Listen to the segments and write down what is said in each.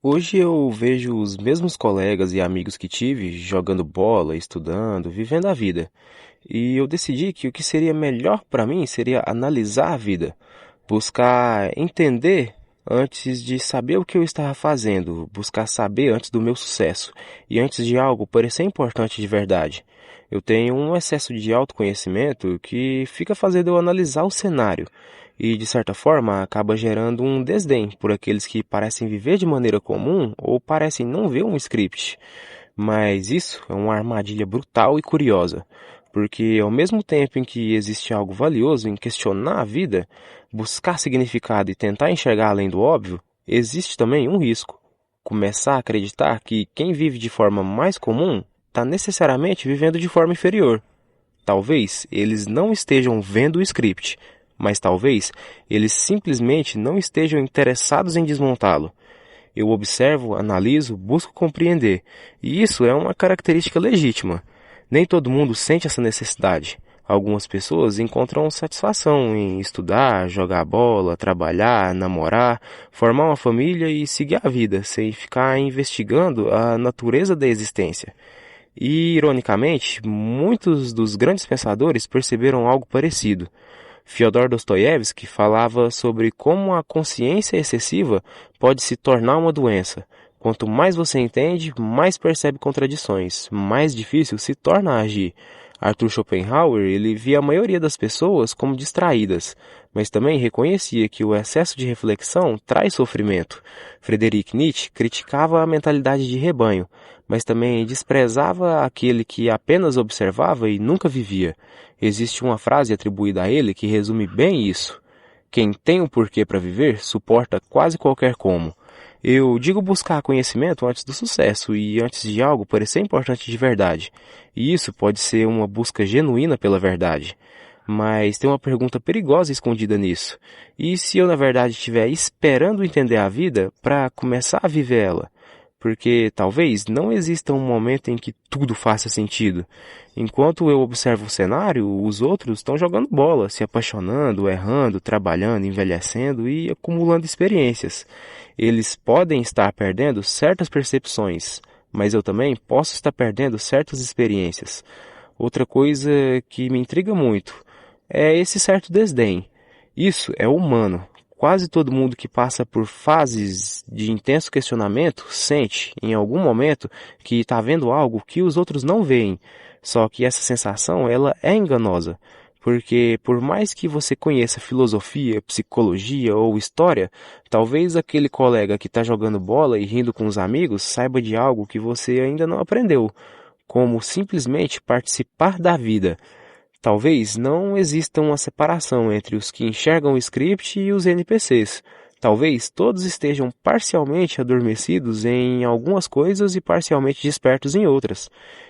Hoje eu vejo os mesmos colegas e amigos que tive jogando bola, estudando, vivendo a vida. E eu decidi que o que seria melhor para mim seria analisar a vida, buscar entender antes de saber o que eu estava fazendo, buscar saber antes do meu sucesso e antes de algo parecer importante de verdade. Eu tenho um excesso de autoconhecimento que fica fazendo eu analisar o cenário e, de certa forma, acaba gerando um desdém por aqueles que parecem viver de maneira comum ou parecem não ver um script. Mas isso é uma armadilha brutal e curiosa, porque ao mesmo tempo em que existe algo valioso em questionar a vida, buscar significado e tentar enxergar além do óbvio, existe também um risco. Começar a acreditar que quem vive de forma mais comum está necessariamente vivendo de forma inferior. Talvez eles não estejam vendo o script, mas talvez eles simplesmente não estejam interessados em desmontá-lo. Eu observo, analiso, busco compreender, e isso é uma característica legítima. Nem todo mundo sente essa necessidade. Algumas pessoas encontram satisfação em estudar, jogar bola, trabalhar, namorar, formar uma família e seguir a vida, sem ficar investigando a natureza da existência. E, ironicamente, muitos dos grandes pensadores perceberam algo parecido. Fyodor Dostoiévski falava sobre como a consciência excessiva pode se tornar uma doença. Quanto mais você entende, mais percebe contradições, mais difícil se torna agir. Arthur Schopenhauer, ele via a maioria das pessoas como distraídas, mas também reconhecia que o excesso de reflexão traz sofrimento. Friedrich Nietzsche criticava a mentalidade de rebanho, mas também desprezava aquele que apenas observava e nunca vivia. Existe uma frase atribuída a ele que resume bem isso. Quem tem um porquê para viver suporta quase qualquer como. Eu digo buscar conhecimento antes do sucesso e antes de algo parecer importante de verdade. E isso pode ser uma busca genuína pela verdade. Mas tem uma pergunta perigosa escondida nisso. E se eu, na verdade, estiver esperando entender a vida para começar a viver ela? Porque talvez não exista um momento em que tudo faça sentido. Enquanto eu observo o cenário, os outros estão jogando bola, se apaixonando, errando, trabalhando, envelhecendo e acumulando experiências. Eles podem estar perdendo certas percepções, mas eu também posso estar perdendo certas experiências. Outra coisa que me intriga muito é esse certo desdém. Isso é humano. Quase todo mundo que passa por fases de intenso questionamento sente, em algum momento, que está vendo algo que os outros não veem. Só que essa sensação, ela é enganosa. Porque por mais que você conheça filosofia, psicologia ou história, talvez aquele colega que está jogando bola e rindo com os amigos saiba de algo que você ainda não aprendeu, como simplesmente participar da vida. Talvez não exista uma separação entre os que enxergam o script e os NPCs. Talvez todos estejam parcialmente adormecidos em algumas coisas e parcialmente despertos em outras.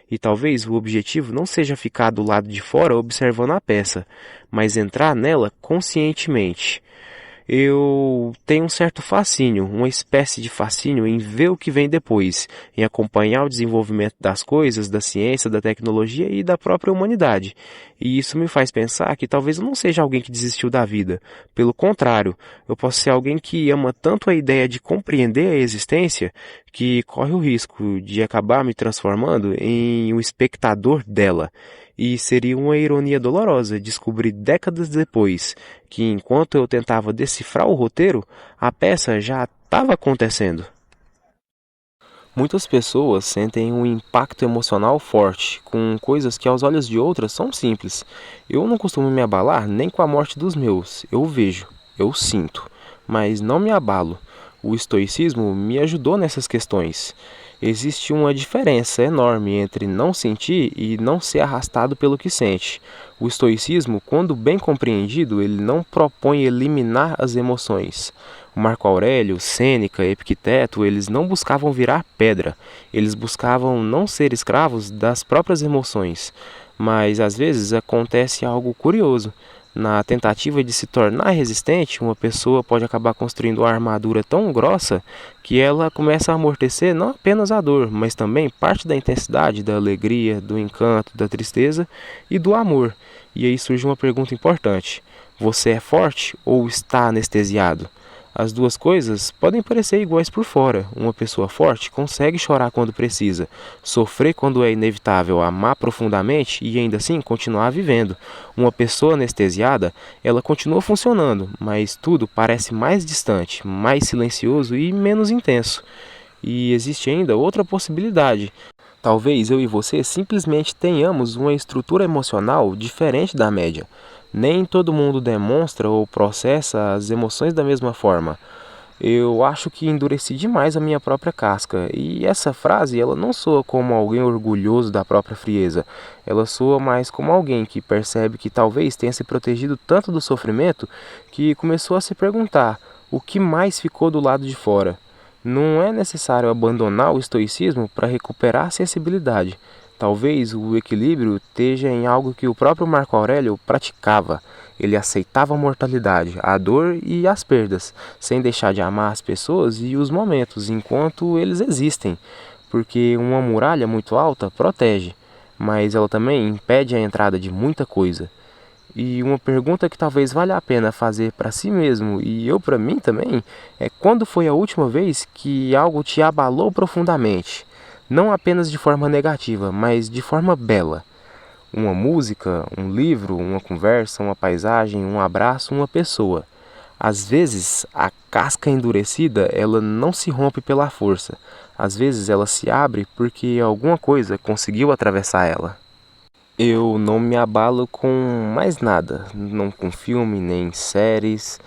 E talvez o objetivo não seja ficar do lado de fora observando a peça, mas entrar nela conscientemente. Eu tenho um certo fascínio, uma espécie de fascínio em ver o que vem depois, em acompanhar o desenvolvimento das coisas, da ciência, da tecnologia e da própria humanidade. E isso me faz pensar que talvez eu não seja alguém que desistiu da vida. Pelo contrário, eu posso ser alguém que ama tanto a ideia de compreender a existência que corre o risco de acabar me transformando em um espectador dela. E seria uma ironia dolorosa descobrir décadas depois que, enquanto eu tentava decifrar o roteiro, a peça já estava acontecendo. Muitas pessoas sentem um impacto emocional forte com coisas que aos olhos de outras são simples. Eu não costumo me abalar nem com a morte dos meus. Eu vejo, eu sinto, mas não me abalo. O estoicismo me ajudou nessas questões. Existe uma diferença enorme entre não sentir e não ser arrastado pelo que sente. O estoicismo, quando bem compreendido, ele não propõe eliminar as emoções. Marco Aurélio, Sêneca, Epicteto, eles não buscavam virar pedra. Eles buscavam não ser escravos das próprias emoções. Mas às vezes acontece algo curioso. Na tentativa de se tornar resistente, uma pessoa pode acabar construindo uma armadura tão grossa que ela começa a amortecer não apenas a dor, mas também parte da intensidade, da alegria, do encanto, da tristeza e do amor. E aí surge uma pergunta importante: você é forte ou está anestesiado? As duas coisas podem parecer iguais por fora. Uma pessoa forte consegue chorar quando precisa, sofrer quando é inevitável, amar profundamente e ainda assim continuar vivendo. Uma pessoa anestesiada, ela continua funcionando, mas tudo parece mais distante, mais silencioso e menos intenso. E existe ainda outra possibilidade. Talvez eu e você simplesmente tenhamos uma estrutura emocional diferente da média. Nem todo mundo demonstra ou processa as emoções da mesma forma. Eu acho que endureci demais a minha própria casca, e essa frase ela não soa como alguém orgulhoso da própria frieza. Ela soa mais como alguém que percebe que talvez tenha se protegido tanto do sofrimento que começou a se perguntar o que mais ficou do lado de fora. Não é necessário abandonar o estoicismo para recuperar a sensibilidade. Talvez o equilíbrio esteja em algo que o próprio Marco Aurélio praticava. Ele aceitava a mortalidade, a dor e as perdas, sem deixar de amar as pessoas e os momentos enquanto eles existem, porque uma muralha muito alta protege, mas ela também impede a entrada de muita coisa. E uma pergunta que talvez valha a pena fazer para si mesmo e eu para mim também é quando foi a última vez que algo te abalou profundamente, não apenas de forma negativa, mas de forma bela. Uma música, um livro, uma conversa, uma paisagem, um abraço, uma pessoa. Às vezes, a casca endurecida, ela não se rompe pela força. Às vezes, ela se abre porque alguma coisa conseguiu atravessar ela. Eu não me abalo com mais nada, não com filme, nem séries,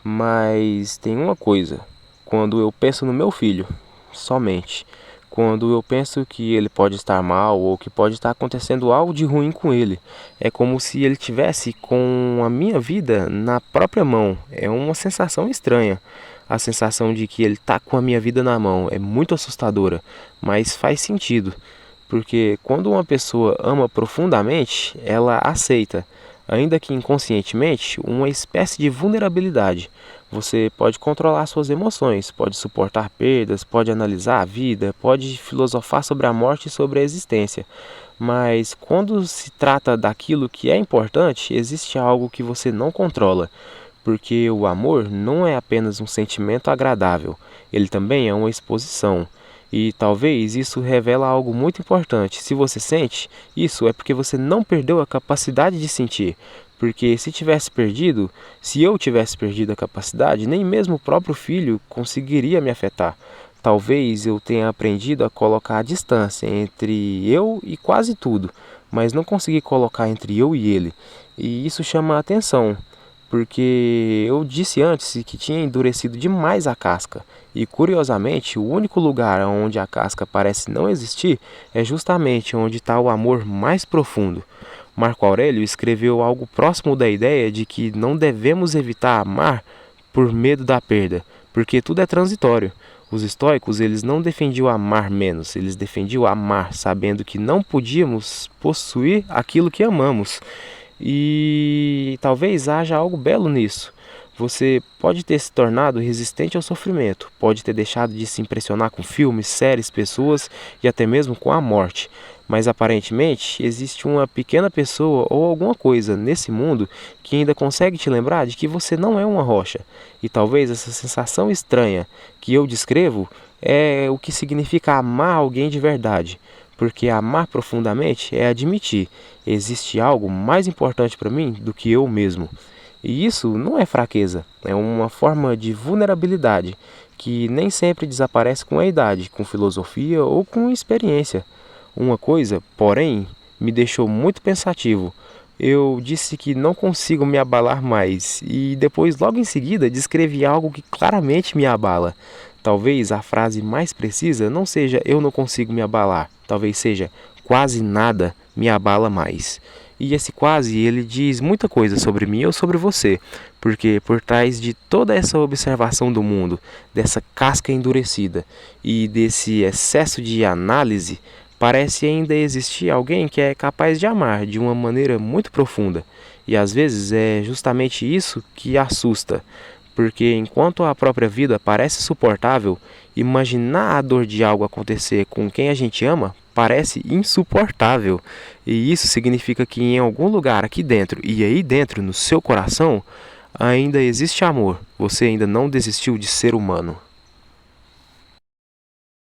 mas tem uma coisa. Quando eu penso no meu filho, somente. Quando eu penso que ele pode estar mal ou que pode estar acontecendo algo de ruim com ele, é como se ele tivesse com a minha vida na própria mão. É uma sensação estranha. A sensação de que ele está com a minha vida na mão é muito assustadora, mas faz sentido. Porque quando uma pessoa ama profundamente, ela aceita, ainda que inconscientemente, uma espécie de vulnerabilidade. Você pode controlar suas emoções, pode suportar perdas, pode analisar a vida, pode filosofar sobre a morte e sobre a existência. Mas quando se trata daquilo que é importante, existe algo que você não controla. Porque o amor não é apenas um sentimento agradável, ele também é uma exposição. E talvez isso revela algo muito importante. Se você sente, isso é porque você não perdeu a capacidade de sentir. Porque se tivesse perdido, se eu tivesse perdido a capacidade, nem mesmo o próprio filho conseguiria me afetar. Talvez eu tenha aprendido a colocar a distância entre eu e quase tudo, mas não consegui colocar entre eu e ele. E isso chama a atenção, porque eu disse antes que tinha endurecido demais a casca. E curiosamente, o único lugar onde a casca parece não existir é justamente onde está o amor mais profundo. Marco Aurélio escreveu algo próximo da ideia de que não devemos evitar amar por medo da perda, porque tudo é transitório. Os estoicos, eles não defendiam amar menos, eles defendiam amar sabendo que não podíamos possuir aquilo que amamos. E talvez haja algo belo nisso. Você pode ter se tornado resistente ao sofrimento, pode ter deixado de se impressionar com filmes, séries, pessoas e até mesmo com a morte. Mas aparentemente existe uma pequena pessoa ou alguma coisa nesse mundo que ainda consegue te lembrar de que você não é uma rocha. E talvez essa sensação estranha que eu descrevo é o que significa amar alguém de verdade. Porque amar profundamente é admitir, existe algo mais importante para mim do que eu mesmo. E isso não é fraqueza, é uma forma de vulnerabilidade que nem sempre desaparece com a idade, com filosofia ou com experiência. Uma coisa, porém, me deixou muito pensativo. Eu disse que não consigo me abalar mais e depois, logo em seguida, descrevi algo que claramente me abala. Talvez a frase mais precisa não seja eu não consigo me abalar, talvez seja quase nada me abala mais. E esse quase, ele diz muita coisa sobre mim ou sobre você, porque por trás de toda essa observação do mundo, dessa casca endurecida e desse excesso de análise, parece ainda existir alguém que é capaz de amar de uma maneira muito profunda. E às vezes é justamente isso que assusta, porque enquanto a própria vida parece suportável, imaginar a dor de algo acontecer com quem a gente ama parece insuportável. E isso significa que em algum lugar aqui dentro, e aí dentro no seu coração, Ainda existe amor. Você ainda não desistiu de ser humano.